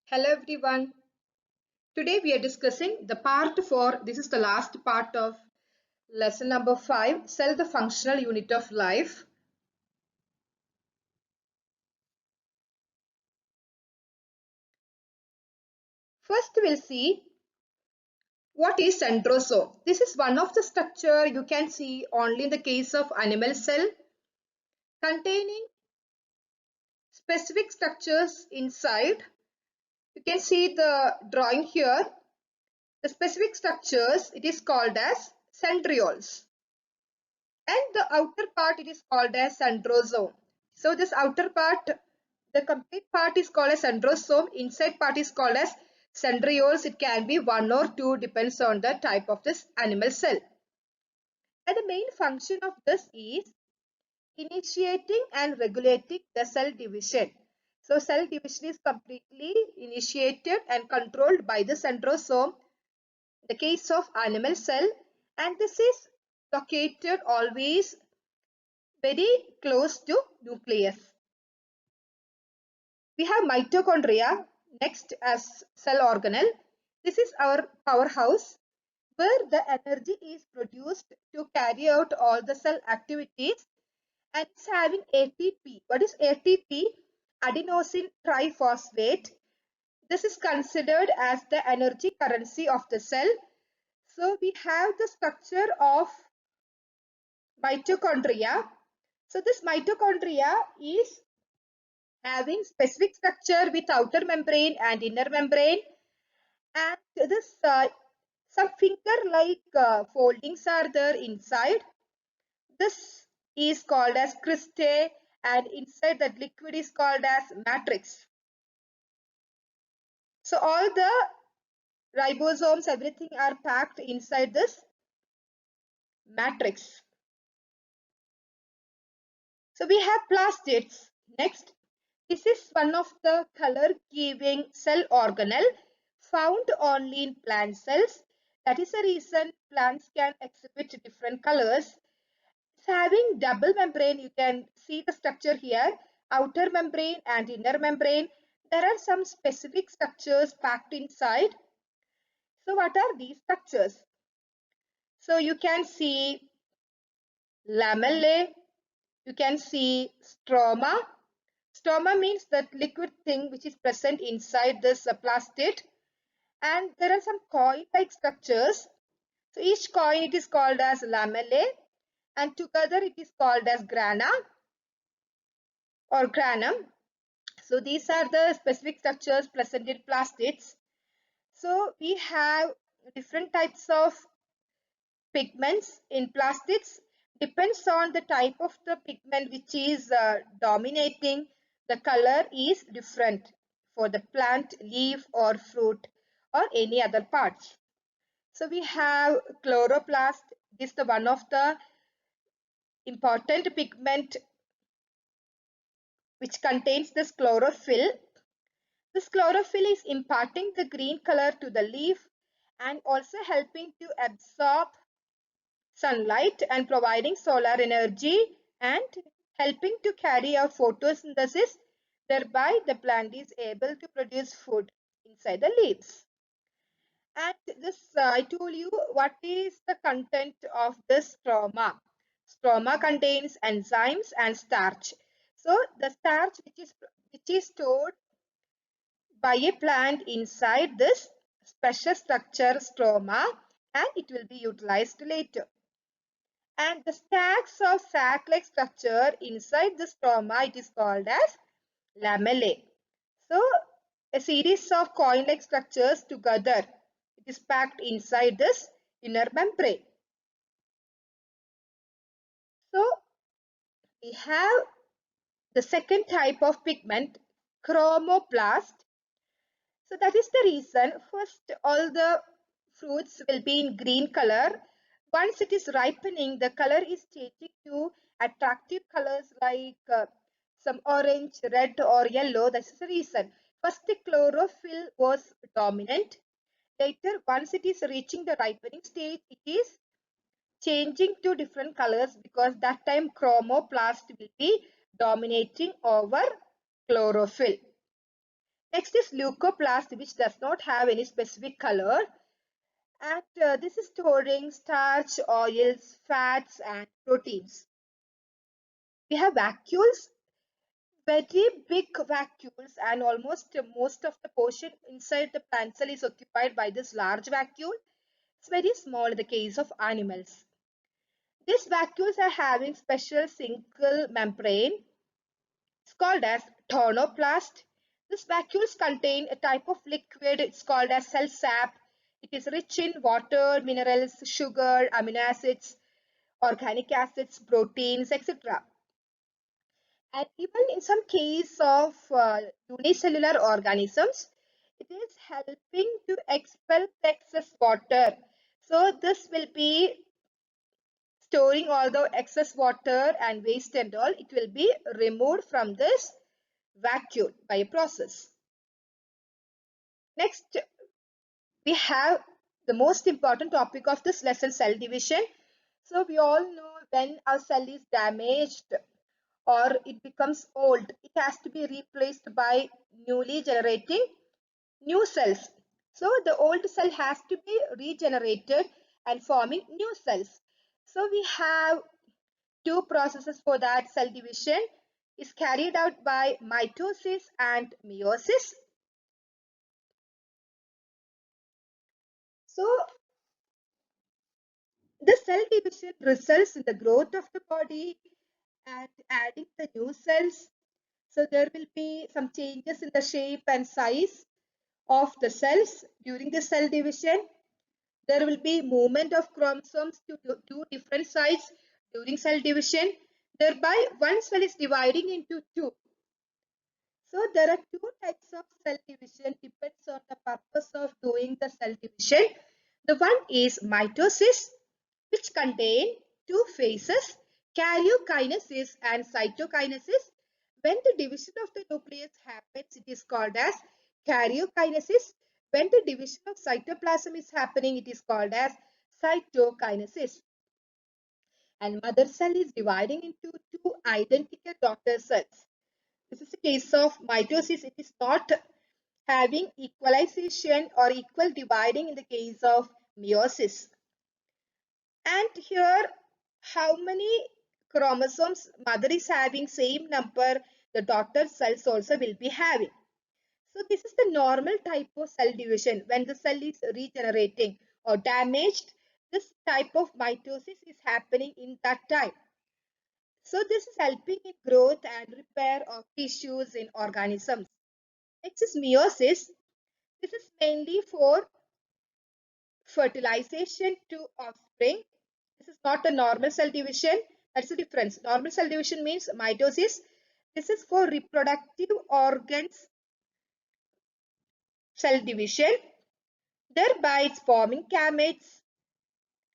Hello everyone. Today we are discussing the part 4. This is the last part of lesson number 5, Cell the Functional Unit of Life. First we'll see what is centrosome. This is one of the structure you can see only in the case of animal cell containing specific structures inside. You can see the drawing here. The specific structures it is called as centrioles. And the outer part it is called as centrosome. So this outer part, the complete part is called as centrosome. Inside part is called as centrioles. It can be one or two, depends on the type of this animal cell. And the main function of this is initiating and regulating the cell division. So cell division is completely initiated and controlled by the centrosome. In the case of animal cell, and this is located always very close to nucleus. We have mitochondria next as cell organelle. This is our powerhouse where the energy is produced to carry out all the cell activities, and it's having ATP. What is ATP? Adenosine triphosphate. This is considered as the energy currency of the cell. So we have the structure of mitochondria. So this mitochondria is having specific structure with outer membrane and inner membrane, and this some finger like foldings are there inside. This is called as cristae, and inside that liquid is called as matrix. So all the ribosomes, everything are packed inside this matrix. So we have plastids. Next, this is one of the color giving cell organelle found only in plant cells. That is the reason plants can exhibit different colors. It's having double membrane. You can see the structure here, outer membrane and inner membrane. There are some specific structures packed inside. So what are these structures? So you can see lamellae, you can see stroma. Stroma means that liquid thing which is present inside this plastid, and there are some coin-like structures. So each coin it is called as lamellae, and together it is called as grana or granum. So these are the specific structures present in plastids. So we have different types of pigments in plastids. Depends on the type of the pigment which is dominating, the color is different for the plant, leaf or fruit or any other parts. So we have chloroplast. This is the one of the important pigment which contains this chlorophyll. This chlorophyll is imparting the green color to the leaf and also helping to absorb sunlight and providing solar energy and helping to carry out photosynthesis. Thereby, the plant is able to produce food inside the leaves. And this, I told you what is the content of this stroma. Stroma contains enzymes and starch. So the starch which is stored by a plant inside this special structure stroma, and it will be utilized later. And the stacks of sac-like structure inside the stroma, it is called as lamellae. So a series of coin-like structures together, it is packed inside this inner membrane. So we have the second type of pigment, chromoplast. So that is the reason first all the fruits will be in green color. Once it is ripening, the color is changing to attractive colors like some orange, red or yellow. That's the reason. First the chlorophyll was dominant. Later, once it is reaching the ripening stage, it is changing to different colors because that time chromoplast will be dominating over chlorophyll. Next is leucoplast, which does not have any specific color. And this is storing starch, oils, fats, and proteins. We have vacuoles, very big vacuoles, and almost most of the portion inside the plant cell is occupied by this large vacuole. It's very small in the case of animals. These vacuoles are having special single membrane. It's called as tonoplast. These vacuoles contain a type of liquid. It's called as cell sap. It is rich in water, minerals, sugar, amino acids, organic acids, proteins, etc. And even in some case of unicellular organisms, it is helping to expel the excess water. So this will be storing all the excess water and waste and all. It will be removed from this vacuole by a process. Next, we have the most important topic of this lesson, cell division. So we all know when our cell is damaged or it becomes old, it has to be replaced by newly generating new cells. So the old cell has to be regenerated and forming new cells. So we have two processes for that. Cell division is carried out by mitosis and meiosis. So the cell division results in the growth of the body and adding the new cells. So there will be some changes in the shape and size of the cells during the cell division. There will be movement of chromosomes to two different sides during cell division. Thereby, one cell is dividing into two. So there are two types of cell division, depends on the purpose of doing the cell division. The one is mitosis, which contain two phases, karyokinesis and cytokinesis. When the division of the nucleus happens, it is called as karyokinesis. When the division of cytoplasm is happening, it is called as cytokinesis. And mother cell is dividing into two identical daughter cells. This is a case of mitosis. It is not having equalization or equal dividing in the case of meiosis. And here, how many chromosomes mother is having, same number the daughter cells also will be having. So this is the normal type of cell division. When the cell is regenerating or damaged, this type of mitosis is happening in that time. So this is helping in growth and repair of tissues in organisms. Next is meiosis. This is mainly for fertilization to offspring. This is not a normal cell division. That's the difference. Normal cell division means mitosis. This is for reproductive organs cell division. Thereby it's forming gametes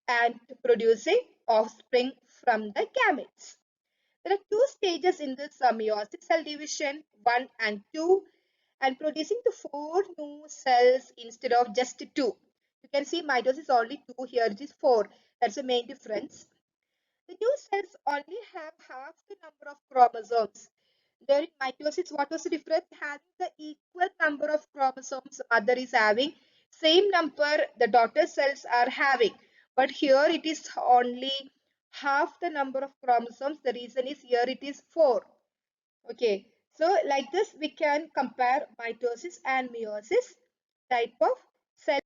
and producing offspring from the gametes. There are two stages in this meiosis cell division, 1 and 2, and producing the 4 new cells instead of just 2. You can see mitosis only 2, here it is 4. That's the main difference. The new cells only have half the number of chromosomes. There in mitosis, what was the difference? Having the equal number of chromosomes mother is having, same number the daughter cells are having. But here it is only half the number of chromosomes. The reason is here it is 4. Okay, so like this we can compare mitosis and meiosis type of cell